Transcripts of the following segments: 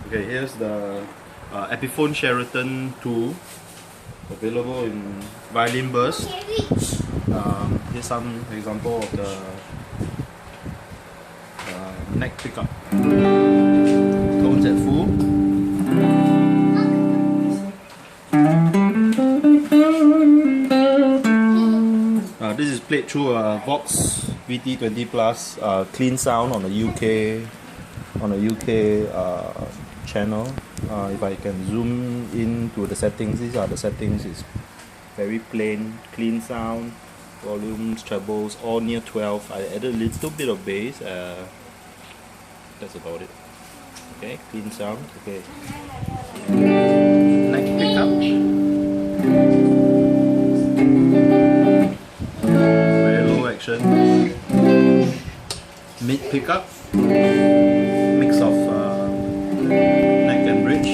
Okay, here's the Epiphone Sheraton 2, available in violin burst. Here's some example of the neck pickup. Tones at full. This is played through a Vox VT20 Plus clean sound on the UK channel. If I can zoom in to the settings, these are the settings. It's very plain, clean sound, volumes, trebles, all near 12. I added a little bit of bass. That's about it. Okay, clean sound. Okay. Neck pickup. Very low action. Mid pickup. Mix of neck and bridge.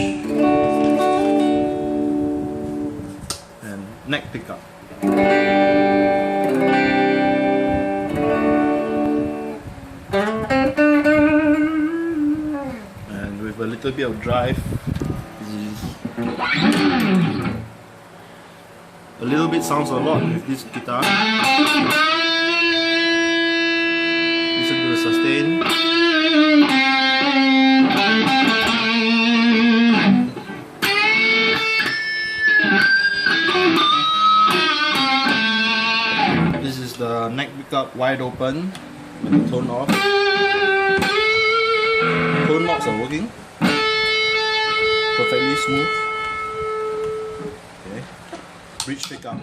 And neck pickup. And with a little bit of drive. A little bit sounds a lot with this guitar. Listen to the sustain. This is the neck pickup wide open with the tone off. Tone knobs are working. Perfectly smooth. Okay. Bridge pickup.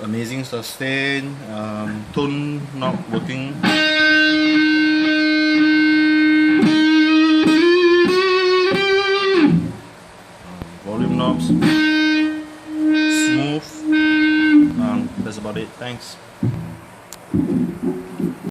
Amazing sustain, tone knob working. Volume knobs, smooth. That's about it. Thanks.